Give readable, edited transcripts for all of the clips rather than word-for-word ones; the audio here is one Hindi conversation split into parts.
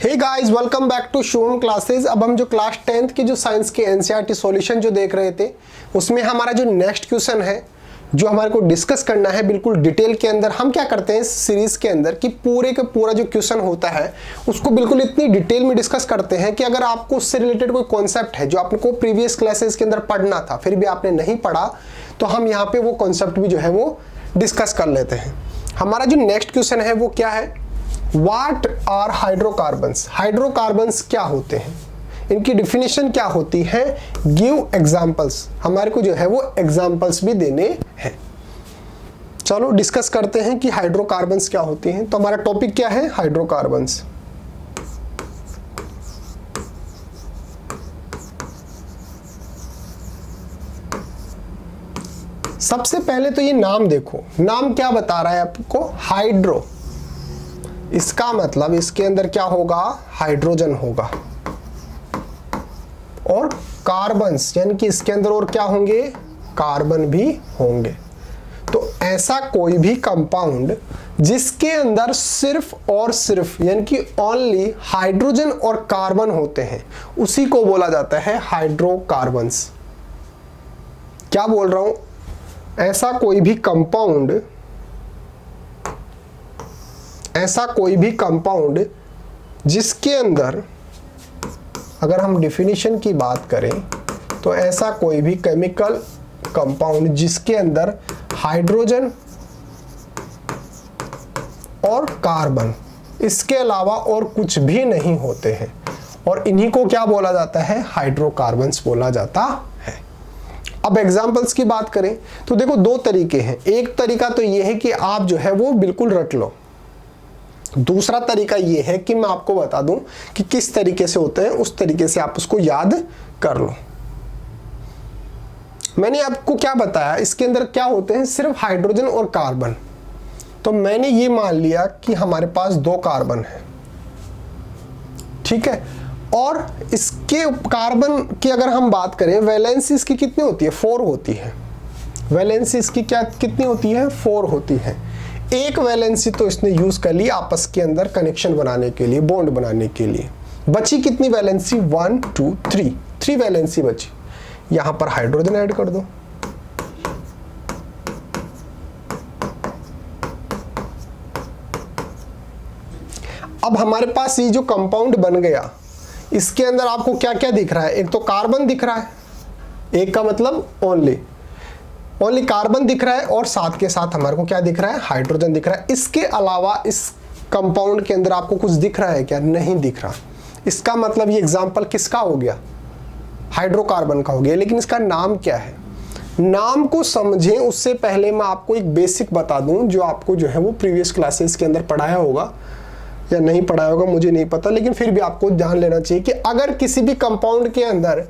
Hey guys, welcome back to Shubham classes. अब हम जो क्लास 10th की जो साइंस के एनसीईआरटी सॉल्यूशन जो देख रहे थे, उसमें हमारा जो नेक्स्ट क्वेश्चन है जो हमारे को डिस्कस करना है बिल्कुल डिटेल के अंदर। हम क्या करते हैं इस सीरीज के अंदर कि पूरे का पूरा जो क्वेश्चन होता है उसको बिल्कुल इतनी डिटेल में डिस्कस करते हैं कि अगर आपको उससे रिलेटेड कोई कॉन्सेप्ट है जो आपको प्रीवियस क्लासेस के अंदर पढ़ना था फिर भी आपने नहीं पढ़ा, तो हम यहाँ पे वो कॉन्सेप्ट भी जो है वो डिस्कस कर लेते हैं। हमारा जो नेक्स्ट क्वेश्चन है वो क्या है, व्हाट आर हाइड्रोकार्बन्स। हाइड्रोकार्बन्स क्या होते हैं, इनकी डिफिनेशन क्या होती है, गिव एग्जांपल्स। हमारे को जो है वो एग्जांपल्स भी देने हैं। चलो डिस्कस करते हैं कि हाइड्रोकार्बन्स क्या होती हैं। तो हमारा टॉपिक क्या है, हाइड्रोकार्बन्स। सबसे पहले तो ये नाम देखो, नाम क्या बता रहा है आपको, हाइड्रो। इसका मतलब इसके अंदर क्या होगा, हाइड्रोजन होगा, और कार्बन्स यानी कि इसके अंदर और क्या होंगे, कार्बन भी होंगे। तो ऐसा कोई भी कंपाउंड जिसके अंदर सिर्फ और सिर्फ यानी कि ओनली हाइड्रोजन और कार्बन होते हैं उसी को बोला जाता है हाइड्रोकार्बन्स। क्या बोल रहा हूं, ऐसा कोई भी कंपाउंड जिसके अंदर, अगर हम डिफिनीशन की बात करें तो ऐसा कोई भी केमिकल कंपाउंड जिसके अंदर हाइड्रोजन और कार्बन इसके अलावा और कुछ भी नहीं होते हैं, और इन्हीं को क्या बोला जाता है, हाइड्रोकार्बन्स बोला जाता है। अब एग्जांपल्स की बात करें तो देखो दो तरीके हैं। एक तरीका तो ये है कि आप जो है वो बिल्कुल रट लो, दूसरा तरीका ये है कि मैं आपको बता दूं कि किस तरीके से होते हैं, उस तरीके से आप उसको याद कर लो। मैंने आपको क्या बताया, इसके अंदर क्या होते हैं, सिर्फ हाइड्रोजन और कार्बन। तो मैंने ये मान लिया कि हमारे पास 2 कार्बन है, ठीक है, और इसके कार्बन की अगर हम बात करें, वैलेंसी इसकी कितनी होती है, 4 होती है। वैलेंसी इसकी क्या कितनी होती है, 4 होती है। एक वैलेंसी तो इसने यूज कर ली आपस के अंदर कनेक्शन बनाने के लिए, बॉन्ड बनाने के लिए। बची कितनी वैलेंसी, 1 2 3 वैलेंसी बची। यहां पर हाइड्रोजन ऐड कर दो, अब हमारे पास ये जो कंपाउंड बन गया इसके अंदर आपको क्या क्या दिख रहा है, एक तो कार्बन दिख रहा है, एक का मतलब ओनली कार्बन दिख रहा है, और साथ के साथ हमारे को क्या दिख रहा है, हाइड्रोजन दिख रहा है। इसके अलावा इस कंपाउंड के अंदर आपको कुछ दिख रहा है क्या, नहीं दिख रहा। इसका मतलब ये एग्जांपल किसका हो गया, हाइड्रोकार्बन का हो गया। लेकिन इसका नाम क्या है, नाम को समझें उससे पहले मैं आपको एक बेसिक बता दूं जो आपको जो है वो प्रीवियस क्लासेस के अंदर पढ़ाया होगा या नहीं पढ़ाया होगा मुझे नहीं पता, लेकिन फिर भी आपको ध्यान लेना चाहिए कि अगर किसी भी कंपाउंड के अंदर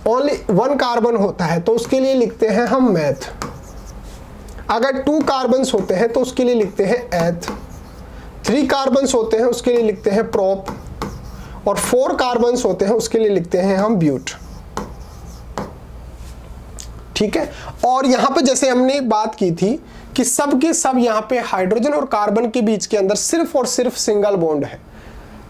ओनली 1 कार्बन होता है तो उसके लिए लिखते हैं हम मैथ। अगर 2 कार्बन्स होते हैं तो उसके लिए लिखते हैं एथ। 3 कार्बन्स होते हैं उसके लिए लिखते हैं प्रोप, और 4 कार्बन्स होते हैं उसके लिए लिखते हैं हम ब्यूट, ठीक है। और यहां पे जैसे हमने बात की थी कि सब के सब यहां पे हाइड्रोजन और कार्बन के बीच के अंदर सिर्फ और सिर्फ सिंगल बॉन्ड है।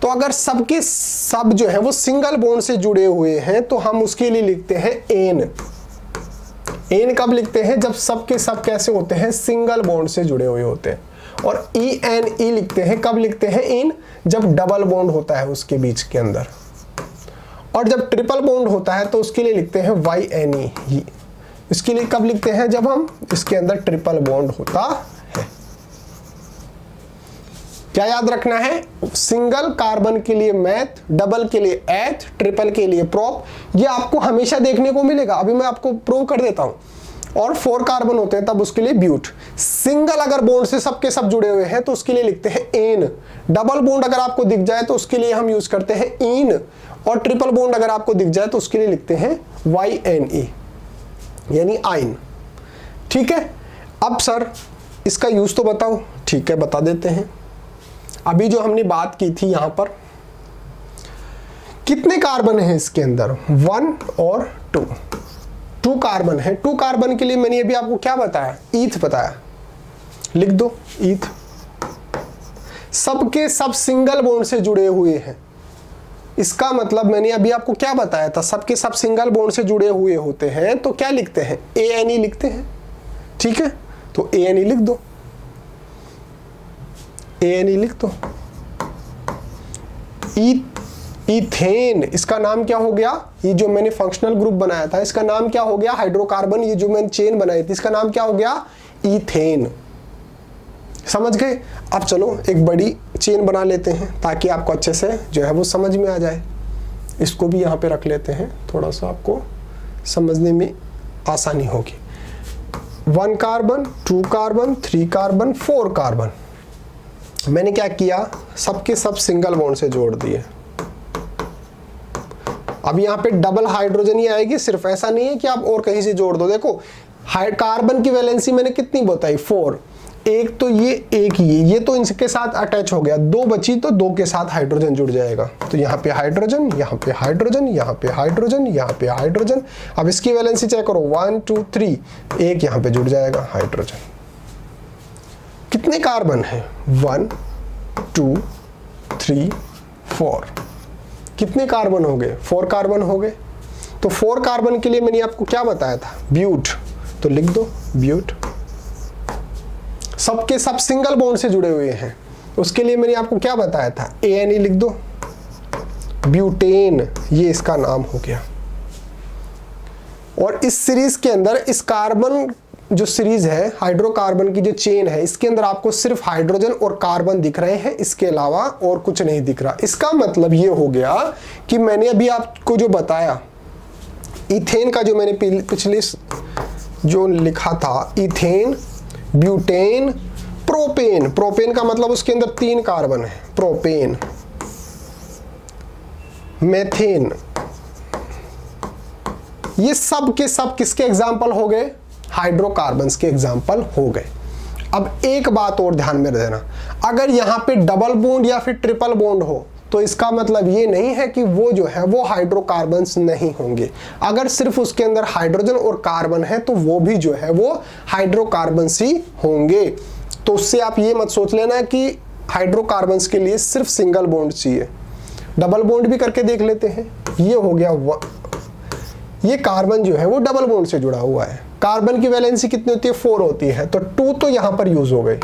तो अगर सबके सब जो है वो सिंगल बॉन्ड से जुड़े हुए हैं तो हम उसके लिए लिखते हैं एन। एन कब लिखते हैं, जब सबके सब कैसे होते हैं, सिंगल बॉन्ड से जुड़े हुए होते हैं। और ई एन ई लिखते हैं, कब लिखते हैं इन, जब डबल बॉन्ड होता है उसके बीच के अंदर। और जब ट्रिपल बॉन्ड होता है तो उसके लिए लिखते हैं वाई एन ई। इसके लिए कब लिखते हैं, जब हम इसके अंदर ट्रिपल बॉन्ड होता है। क्या याद रखना है, सिंगल कार्बन के लिए मैथ, डबल के लिए एथ, ट्रिपल के लिए प्रोप। ये आपको हमेशा देखने को मिलेगा, अभी मैं आपको प्रूव कर देता हूं। और 4 कार्बन होते हैं तब उसके लिए ब्यूट। सिंगल अगर बॉन्ड से सबके सब जुड़े हुए हैं तो उसके लिए लिखते हैं एन। डबल बॉन्ड अगर आपको दिख जाए तो उसके लिए हम यूज करते हैं इन, और ट्रिपल बॉन्ड अगर आपको दिख जाए तो उसके लिए लिखते हैं वाई एन ई यानी आइन, ठीक है। अब सर इसका यूज तो बताओ, ठीक है बता देते हैं। अभी जो हमने बात की थी यहां पर कितने कार्बन है इसके अंदर, 1 और 2 कार्बन है। 2 कार्बन के लिए मैंने अभी आपको क्या बताया, ईथ बताया, लिख दो ईथ। सबके सब सिंगल बॉन्ड से जुड़े हुए हैं, इसका मतलब मैंने अभी आपको क्या बताया था, सबके सब सिंगल बॉन्ड से जुड़े हुए होते हैं तो क्या लिखते हैं, ANE लिखते हैं। ठीक है, तो ANE लिख दो, ANE लिख दो। इथेन, इसका नाम क्या हो गया, ये जो मैंने फंक्शनल ग्रुप बनाया था इसका नाम क्या हो गया, हाइड्रोकार्बन, ये जो मैंने चेन बनाई थी इसका नाम क्या हो गया, इथेन। समझ गए। अब चलो एक बड़ी चेन बना लेते हैं ताकि आपको अच्छे से जो है वो समझ में आ जाए। इसको भी यहाँ पे रख लेते हैं, थोड़ा सा आपको समझने में आसानी होगी। 1 कार्बन, 2 कार्बन, 3 कार्बन, 4 कार्बन, मैंने क्या किया, सबके सब सिंगल बॉन्ड से जोड़ दिए। अब यहाँ पे डबल हाइड्रोजन ही आएगी, सिर्फ ऐसा नहीं है कि आप और कहीं से जोड़ दो। देखो कार्बन की वैलेंसी मैंने कितनी बताई, 4, एक तो ये एक ये तो इनके साथ अटैच हो गया, 2 बची तो 2 के साथ हाइड्रोजन जुड़ जाएगा। तो यहाँ पे हाइड्रोजन, यहाँ पे हाइड्रोजन, यहाँ पे हाइड्रोजन, यहाँ पे हाइड्रोजन। अब इसकी वैलेंसी चेक करो, 1 2 3, एक यहाँ पे जुड़ जाएगा हाइड्रोजन। कितने कार्बन है, 1 2 3 4, कितने कार्बन हो गए, 4 कार्बन हो गए। तो 4 कार्बन के लिए मैंने आपको क्या बताया था, ब्यूट, तो लिख दो ब्यूट। सबके सब सिंगल बॉन्ड से जुड़े हुए हैं, उसके लिए मैंने आपको क्या बताया था, ANE लिख दो, ब्यूटेन, ये इसका नाम हो गया। और इस सीरीज के अंदर इस कार्बन जो सीरीज है, हाइड्रोकार्बन की जो चेन है, इसके अंदर आपको सिर्फ हाइड्रोजन और कार्बन दिख रहे हैं, इसके अलावा और कुछ नहीं दिख रहा। इसका मतलब ये हो गया कि मैंने अभी आपको जो बताया इथेन का, जो मैंने पिछले जो लिखा था, इथेन, ब्यूटेन, प्रोपेन, प्रोपेन का मतलब उसके अंदर 3 कार्बन है, प्रोपेन, मेथेन, ये सब के सब किसके एग्जाम्पल हो गए, हाइड्रोकार्बन्स के एग्जाम्पल हो गए। अब एक बात और ध्यान में देना, अगर यहां पे डबल बॉन्ड या फिर ट्रिपल बॉन्ड हो तो इसका मतलब ये नहीं है कि वो जो है वो हाइड्रोकार्बन्स नहीं होंगे। अगर सिर्फ उसके अंदर हाइड्रोजन और कार्बन है तो वो भी जो है वो हाइड्रोकार्बन्स ही होंगे। तो उससे आप ये मत सोच लेना कि हाइड्रोकार्बन्स के लिए सिर्फ सिंगल बॉन्ड चाहिए, डबल बॉन्ड भी करके देख लेते हैं। ये हो गया, ये कार्बन जो है वो डबल बॉन्ड से जुड़ा हुआ है। कार्बन की वैलेंसी कितनी होती है, 4 होती है, तो 2 तो यहां पर यूज हो गई,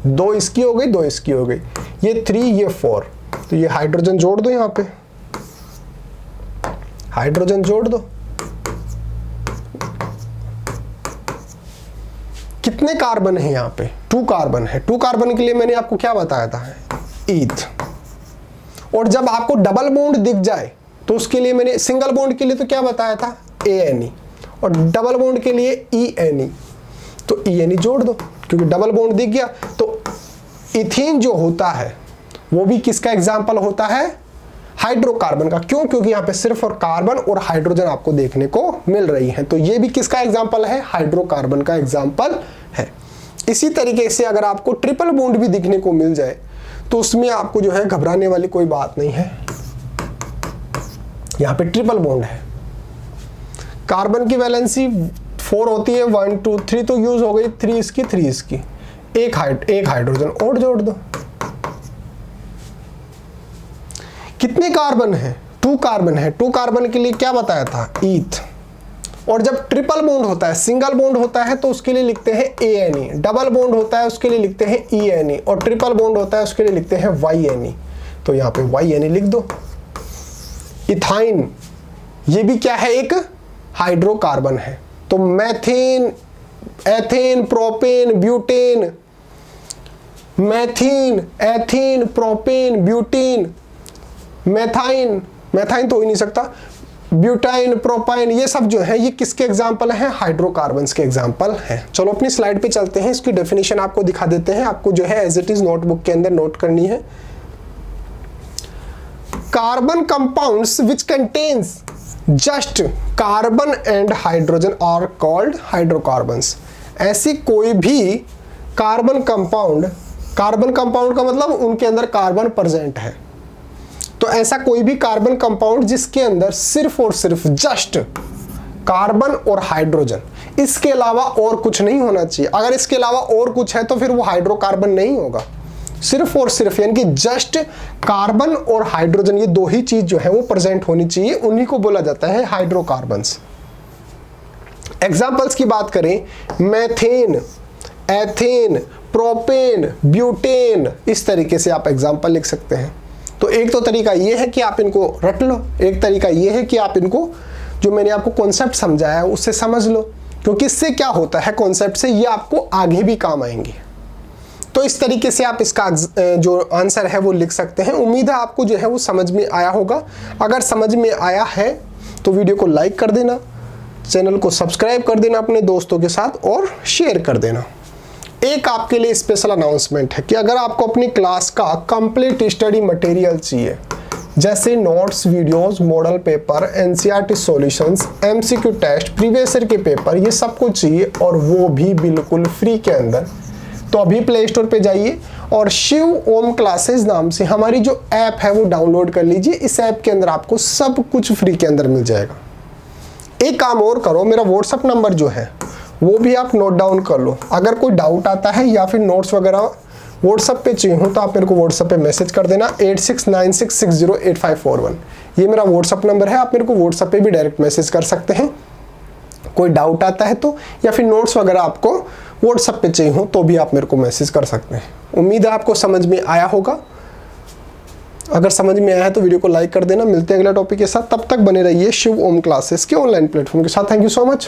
2 इसकी हो गई, 2 इसकी हो गई, ये 3, ये 4, तो ये हाइड्रोजन जोड़ दो, यहां पे हाइड्रोजन जोड़ दो। कितने कार्बन है यहां पे, 2 कार्बन है। 2 कार्बन के लिए मैंने आपको क्या बताया था, ईथ। और जब आपको डबल बॉन्ड दिख जाए तो उसके लिए मैंने, सिंगल बॉन्ड के लिए तो क्या बताया था, ANE, और डबल बॉन्ड के लिए ENE, तो ENE जोड़ दो क्योंकि डबल बॉन्ड दिख गया। तो इथीन जो होता है वो भी किसका एग्जाम्पल होता है, हाइड्रोकार्बन का। क्यों, क्योंकि यहाँ पे सिर्फ और कार्बन और हाइड्रोजन आपको देखने को मिल रही है, तो ये भी किसका एग्जाम्पल है, हाइड्रोकार्बन का एग्जाम्पल है। इसी तरीके से अगर आपको ट्रिपल बॉन्ड भी दिखने को मिल जाए तो उसमें आपको जो है घबराने वाली कोई बात नहीं है। यहाँ पे ट्रिपल बॉन्ड है, कार्बन की वैलेंसी 4 होती है, 1 2 3 तो यूज हो गई, 3 इसकी 3 इसकी, एक हाइड्रोजन और जोड़ दो। कितने कार्बन है, 2 कार्बन है। 2 कार्बन के लिए क्या बताया था, ईथ। और जब ट्रिपल बॉन्ड होता है, सिंगल बॉन्ड होता है तो उसके लिए लिखते हैं ANE, डबल बॉन्ड होता है उसके लिए लिखते हैं ENE, और ट्रिपल बॉन्ड होता है उसके लिए लिखते हैं YNE। तो यहाँ पे YNE लिख दो। इथाइन, ये भी क्या है, एक हाइड्रोकार्बन है। तो methane, ethane, propane, butane, methene, ethene, propane, butene, methyne, methyne तो हो ही नहीं सकता, ब्यूटाइन, प्रोपाइन, ये सब जो है ये किसके एग्जाम्पल हैं, हाइड्रोकार्बन्स के एग्जाम्पल हैं। चलो अपनी स्लाइड पे चलते हैं, इसकी डेफिनेशन आपको दिखा देते हैं, आपको जो है एज इट इज नोटबुक के अंदर नोट करनी है। Carbon compounds which contains just carbon and hydrogen are called hydrocarbons. ऐसी कोई भी कार्बन कंपाउंड का मतलब उनके अंदर कार्बन प्रेजेंट है, तो ऐसा कोई भी कार्बन कंपाउंड जिसके अंदर सिर्फ और सिर्फ जस्ट कार्बन और हाइड्रोजन, इसके अलावा और कुछ नहीं होना चाहिए। अगर इसके अलावा और कुछ है तो फिर वो हाइड्रोकार्बन नहीं होगा। सिर्फ और सिर्फ, यानी कि जस्ट कार्बन और हाइड्रोजन, ये दो ही चीज जो है वो प्रेजेंट होनी चाहिए, उन्हीं को बोला जाता है हाइड्रोकार्बन्स। एग्जाम्पल्स की बात करें, मैथेन, एथेन, प्रोपेन, ब्यूटेन, इस तरीके से आप एग्जाम्पल लिख सकते हैं। तो एक तो तरीका ये है कि आप इनको रट लो, एक तरीका ये है कि आप इनको जो मैंने आपको कॉन्सेप्ट समझाया है उससे समझ लो, क्योंकि इससे क्या होता है कॉन्सेप्ट से, ये आपको आगे भी काम आएंगे। तो इस तरीके से आप इसका जो आंसर है वो लिख सकते हैं। उम्मीद है आपको जो है वो समझ में आया होगा। अगर समझ में आया है तो वीडियो को लाइक कर देना, चैनल को सब्सक्राइब कर देना अपने दोस्तों के साथ और शेयर कर देना। एक आपके लिए स्पेशल अनाउंसमेंट है कि अगर आपको अपनी क्लास का कंप्लीट स्टडी मटेरियल चाहिए, जैसे notes, videos, model paper, NCERT solutions, MCQ test, previous year के पेपर, ये सब कुछ चाहिए और वो भी बिल्कुल फ्री के अंदर, तो अभी प्ले स्टोर पे जाइए और शिव ओम क्लासेस नाम से हमारी जो ऐप है वो डाउनलोड कर लीजिए। इस ऐप के अंदर आपको सब कुछ फ्री के अंदर मिल जाएगा। एक काम और करो, मेरा व्हाट्सअप नंबर जो है वो भी आप नोट डाउन कर लो। अगर कोई डाउट आता है या फिर नोट्स वगैरह व्हाट्सअप पे चाहिए हो तो आप मेरे को व्हाट्सअप पे मैसेज कर देना 8696608541। ये मेरा व्हाट्सअप नंबर है, आप मेरे को व्हाट्सअप पे भी डायरेक्ट मैसेज कर सकते हैं कोई डाउट आता है तो, या फिर नोट्स वगैरह आपको व्हाट्सअप पे चाहिए हो तो भी आप मेरे को मैसेज कर सकते हैं। उम्मीद है आपको समझ में आया होगा। अगर समझ में आया है तो वीडियो को लाइक कर देना। मिलते हैं अगले टॉपिक के साथ, तब तक बने रहिए शिव ओम क्लासेस के ऑनलाइन प्लेटफॉर्म के साथ। Thank you so much.